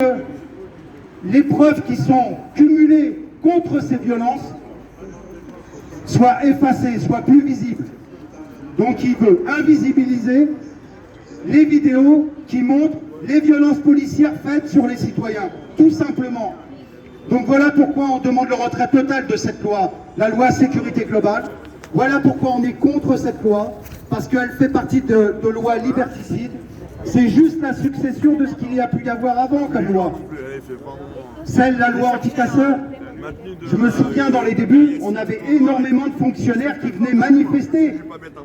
que les preuves qui sont cumulées contre ces violences soient effacées, soient plus visibles. Donc il veut invisibiliser les vidéos qui montrent les violences policières faites sur les citoyens, tout simplement. Donc voilà pourquoi on demande le retrait total de cette loi, la loi sécurité globale. Voilà pourquoi on est contre cette loi, parce qu'elle fait partie de lois liberticides. C'est juste la succession de ce qu'il y a pu y avoir avant comme loi. La loi anti-casseurs, je me souviens dans les débuts, on avait énormément de fonctionnaires qui venaient manifester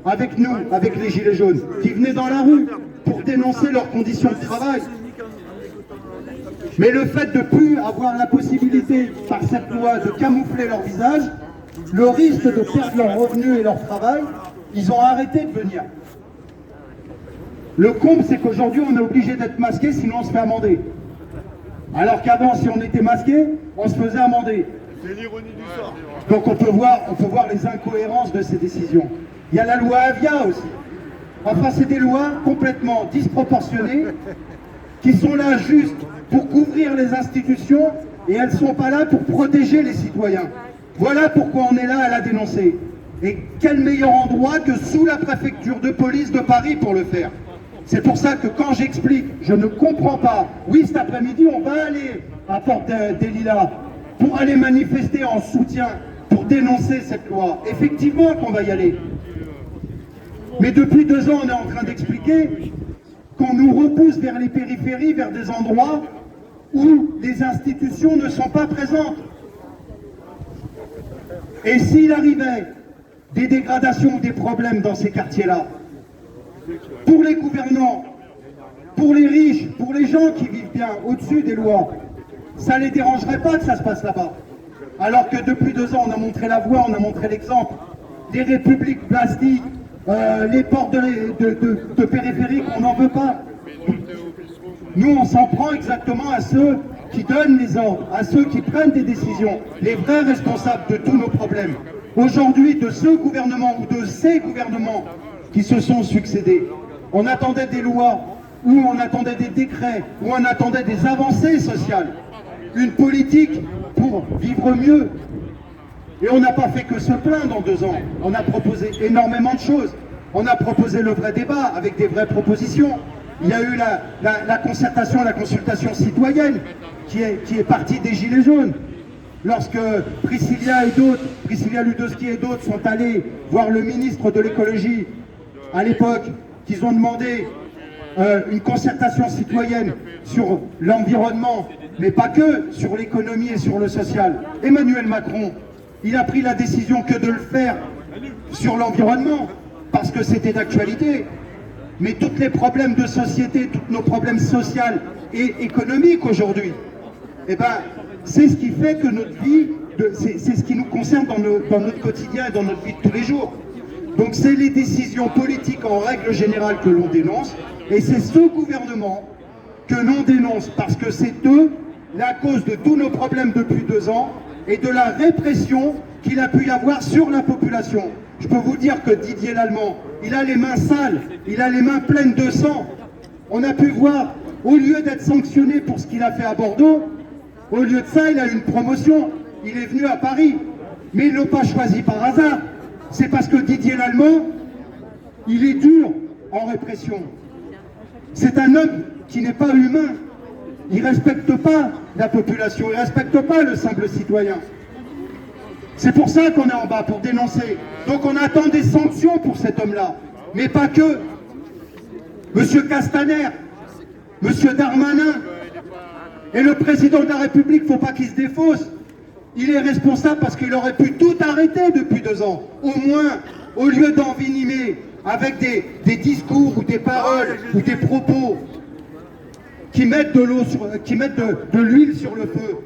avec nous, avec les Gilets jaunes, qui venaient dans la rue pour dénoncer leurs conditions de travail. Mais le fait de ne plus avoir la possibilité, par cette loi, de camoufler leur visage, le risque de perdre leurs revenus et leur travail, ils ont arrêté de venir. Le comble, c'est qu'aujourd'hui, on est obligé d'être masqué, sinon on se fait amender. Alors qu'avant, si on était masqué, on se faisait amender. C'est l'ironie du sort. Donc on peut voir les incohérences de ces décisions. Il y a la loi Avia aussi. Enfin, c'est des lois complètement disproportionnées qui sont là juste pour couvrir les institutions et elles ne sont pas là pour protéger les citoyens. Voilà pourquoi on est là à la dénoncer. Et quel meilleur endroit que sous la préfecture de police de Paris pour le faire. C'est pour ça que quand j'explique, je ne comprends pas. Oui, cet après-midi, on va aller à Porte des Lilas pour aller manifester en soutien, pour dénoncer cette loi. Effectivement qu'on va y aller. Mais depuis 2 ans, on est en train d'expliquer qu'on nous repousse vers les périphéries, vers des endroits où les institutions ne sont pas présentes. Et s'il arrivait des dégradations ou des problèmes dans ces quartiers-là, pour les gouvernants, pour les riches, pour les gens qui vivent bien au-dessus des lois, ça ne les dérangerait pas que ça se passe là-bas. Alors que depuis 2 ans, on a montré la voie, on a montré l'exemple. Les républiques plastiques, les ports de périphérie, on n'en veut pas. Nous, on s'en prend exactement à ceux qui donnent les ordres, à ceux qui prennent des décisions, les vrais responsables de tous nos problèmes. Aujourd'hui, de ce gouvernement ou de ces gouvernements qui se sont succédés, on attendait des lois, ou on attendait des décrets, ou on attendait des avancées sociales, une politique pour vivre mieux. Et on n'a pas fait que se plaindre en 2 ans. On a proposé énormément de choses. On a proposé le vrai débat avec des vraies propositions. Il y a eu la concertation, la consultation citoyenne qui est partie des Gilets jaunes. Lorsque Priscilla Ludowski et d'autres sont allés voir le ministre de l'écologie à l'époque, qu'ils ont demandé une concertation citoyenne sur l'environnement, mais pas que, sur l'économie et sur le social. Emmanuel Macron, il a pris la décision que de le faire sur l'environnement, parce que c'était d'actualité. Mais tous les problèmes de société, tous nos problèmes sociaux et économiques aujourd'hui, eh ben, c'est ce qui fait que notre vie, c'est ce qui nous concerne dans notre quotidien et dans notre vie de tous les jours. Donc c'est les décisions politiques en règle générale que l'on dénonce, et c'est ce gouvernement que l'on dénonce, parce que c'est eux la cause de tous nos problèmes depuis 2 ans, et de la répression qu'il a pu y avoir sur la population. Je peux vous dire que Didier Lallemand, il a les mains sales, il a les mains pleines de sang. On a pu voir, au lieu d'être sanctionné pour ce qu'il a fait à Bordeaux, au lieu de ça, il a eu une promotion. Il est venu à Paris, mais ils ne l'ont pas choisi par hasard. C'est parce que Didier Lallemand, il est dur en répression. C'est un homme qui n'est pas humain. Il ne respecte pas la population, il ne respecte pas le simple citoyen. C'est pour ça qu'on est en bas, pour dénoncer. Donc on attend des sanctions pour cet homme-là. Mais pas que. Monsieur Castaner, Monsieur Darmanin, et le président de la République, il ne faut pas qu'il se défausse. Il est responsable parce qu'il aurait pu tout arrêter depuis 2 ans. Au moins, au lieu d'envenimer avec des discours ou des paroles ou des propos qui mettent de l'huile sur le feu.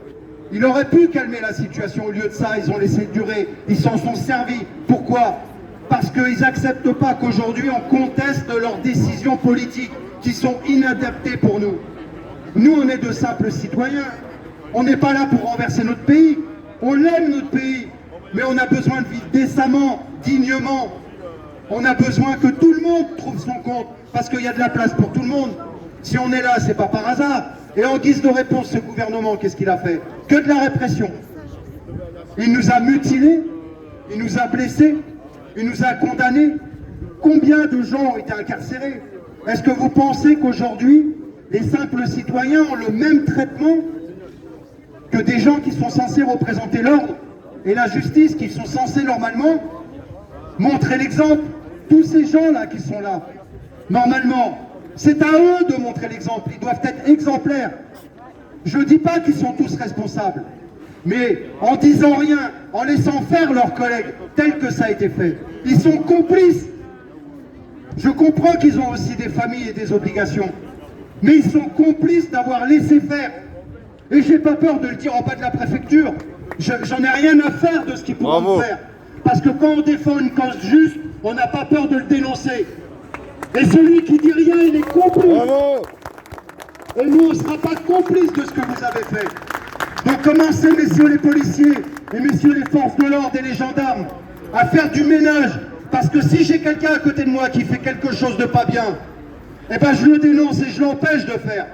Il aurait pu calmer la situation. Au lieu de ça, ils ont laissé durer. Ils s'en sont servis. Pourquoi? Parce qu'ils n'acceptent pas qu'aujourd'hui on conteste leurs décisions politiques qui sont inadaptées pour nous. Nous, on est de simples citoyens. On n'est pas là pour renverser notre pays. On aime notre pays. Mais on a besoin de vivre décemment, dignement. On a besoin que tout le monde trouve son compte. Parce qu'il y a de la place pour tout le monde. Si on est là, c'est pas par hasard. Et en guise de réponse, ce gouvernement, qu'est-ce qu'il a fait? Que de la répression. Il nous a mutilés, il nous a blessés, il nous a condamnés. Combien de gens ont été incarcérés? Est-ce que vous pensez qu'aujourd'hui, les simples citoyens ont le même traitement que des gens qui sont censés représenter l'ordre et la justice, qui sont censés normalement montrer l'exemple? Tous ces gens-là qui sont là, normalement, c'est à eux de montrer l'exemple. Ils doivent être exemplaires. Je ne dis pas qu'ils sont tous responsables, mais en disant rien, en laissant faire leurs collègues, tel que ça a été fait, ils sont complices. Je comprends qu'ils ont aussi des familles et des obligations, mais ils sont complices d'avoir laissé faire. Et j'ai pas peur de le dire en bas de la préfecture. J'en ai rien à faire de ce qu'ils pourront faire. Parce que quand on défend une cause juste, on n'a pas peur de le dénoncer. Et celui qui dit rien, il est complice. Bravo. Et nous, on ne sera pas complices de ce que vous avez fait. Donc commencez, messieurs les policiers, et messieurs les forces de l'ordre et les gendarmes, à faire du ménage. Parce que si j'ai quelqu'un à côté de moi qui fait quelque chose de pas bien, eh ben je le dénonce et je l'empêche de faire.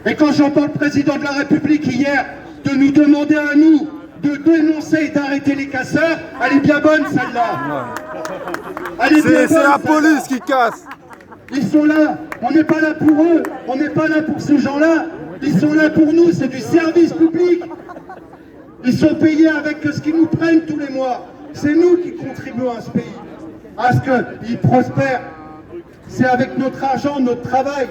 Et quand j'entends le président de la République hier de nous demander à nous de dénoncer et d'arrêter les casseurs, elle est bien bonne celle-là. C'est la police qui casse. Ils sont là, on n'est pas là pour eux, on n'est pas là pour ces gens-là, ils sont là pour nous, c'est du service public. Ils sont payés avec ce qu'ils nous prennent tous les mois. C'est nous qui contribuons à ce pays, à ce qu'il prospère. C'est avec notre argent, notre travail.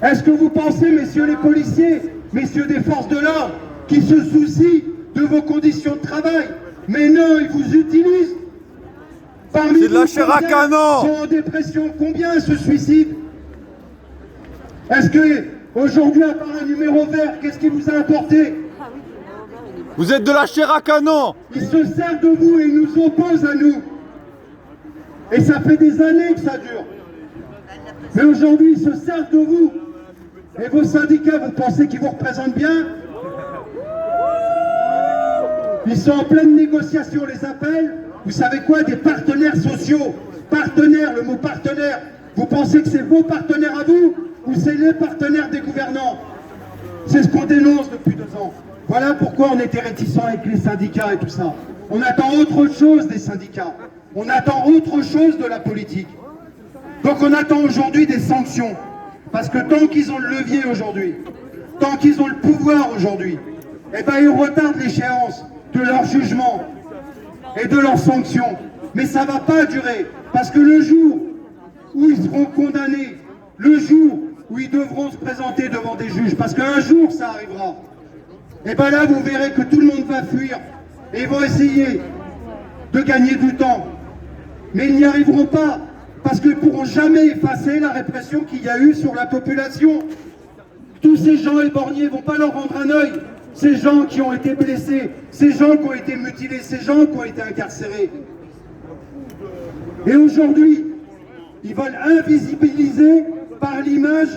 Est-ce que vous pensez, messieurs les policiers, messieurs des forces de l'ordre, qui se soucient de vos conditions de travail? Mais non, ils vous utilisent. Parmi c'est de la chair à canon. Sont en dépression, combien se suicident? Est-ce que aujourd'hui, à part un numéro vert, qu'est-ce qui vous a apporté? Vous êtes de la chair à canon. Ils se servent de vous et ils nous opposent à nous. Et ça fait des années que ça dure. Mais aujourd'hui, ils se servent de vous. Et vos syndicats, vous pensez qu'ils vous représentent bien? Ils sont en pleine négociation, on les appelle. Vous savez quoi? Des partenaires sociaux. Partenaires, le mot partenaire. Vous pensez que c'est vos partenaires à vous ou c'est les partenaires des gouvernants? C'est ce qu'on dénonce depuis 2 ans. Voilà pourquoi on était réticents avec les syndicats et tout ça. On attend autre chose des syndicats. On attend autre chose de la politique. Donc on attend aujourd'hui des sanctions. Parce que tant qu'ils ont le levier aujourd'hui, tant qu'ils ont le pouvoir aujourd'hui, eh ben ils retardent l'échéance de leur jugement et de leurs sanctions. Mais ça ne va pas durer. Parce que le jour où ils seront condamnés, le jour où ils devront se présenter devant des juges, parce qu'un jour ça arrivera, et bien là vous verrez que tout le monde va fuir et ils vont essayer de gagner du temps. Mais ils n'y arriveront pas, parce qu'ils ne pourront jamais effacer la répression qu'il y a eu sur la population. Tous ces gens éborgnés ne vont pas leur rendre un œil. Ces gens qui ont été blessés, ces gens qui ont été mutilés, ces gens qui ont été incarcérés. Et aujourd'hui, ils veulent invisibiliser par l'image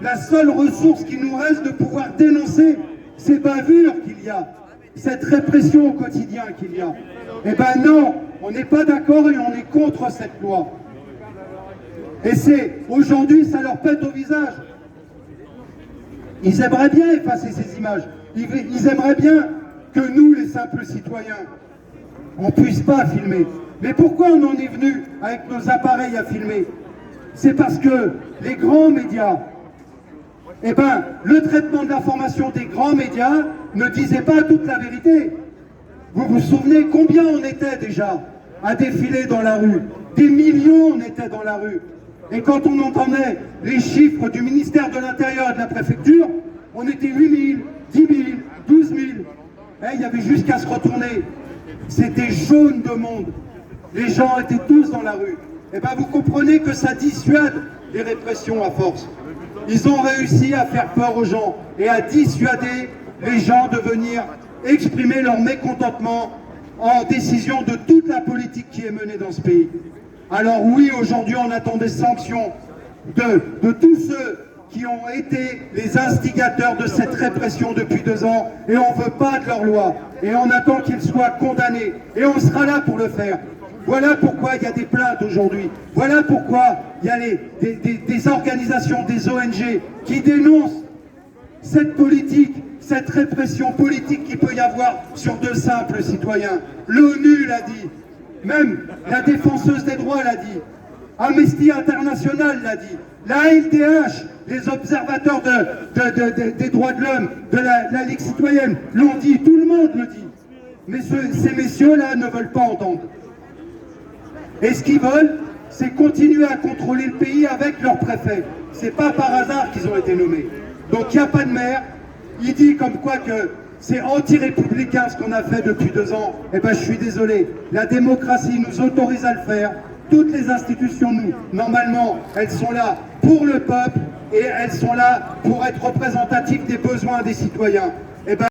la seule ressource qui nous reste de pouvoir dénoncer ces bavures qu'il y a, cette répression au quotidien qu'il y a. Eh ben non, on n'est pas d'accord et on est contre cette loi. Et c'est, aujourd'hui, ça leur pète au visage. Ils aimeraient bien effacer ces images. Ils aimeraient bien que nous, les simples citoyens, on ne puisse pas filmer. Mais pourquoi on en est venu avec nos appareils à filmer? C'est parce que les grands médias, eh ben, le traitement de l'information des grands médias ne disait pas toute la vérité. Vous vous souvenez combien on était déjà à défiler dans la rue? Des millions on était dans la rue. Et quand on entendait les chiffres du ministère de l'Intérieur et de la préfecture, on était 8 000, 10 000, 12 000. Il y avait juste qu'à se retourner. C'était jaune de monde. Les gens étaient tous dans la rue. Et bien vous comprenez que ça dissuade les répressions à force. Ils ont réussi à faire peur aux gens et à dissuader les gens de venir exprimer leur mécontentement en décision de toute la politique qui est menée dans ce pays. Alors oui, aujourd'hui on attend des sanctions de tous ceux qui ont été les instigateurs de cette répression depuis 2 ans et on ne veut pas de leur loi et on attend qu'ils soient condamnés et on sera là pour le faire. Voilà pourquoi il y a des plaintes aujourd'hui. Voilà pourquoi il y a des organisations, des ONG qui dénoncent cette politique, cette répression politique qu'il peut y avoir sur de simples citoyens. L'ONU l'a dit, même la défenseuse des droits l'a dit, Amnesty International l'a dit, la LDH, les observateurs des droits de l'homme, de la Ligue citoyenne l'ont dit, tout le monde le dit. Mais ces messieurs-là ne veulent pas entendre. Et ce qu'ils veulent, c'est continuer à contrôler le pays avec leur préfet. C'est pas par hasard qu'ils ont été nommés. Donc il n'y a pas de maire. Il dit comme quoi que c'est anti-républicain ce qu'on a fait depuis 2 ans. Eh ben je suis désolé. La démocratie nous autorise à le faire. Toutes les institutions, normalement, elles sont là pour le peuple et elles sont là pour être représentatives des besoins des citoyens. Eh ben,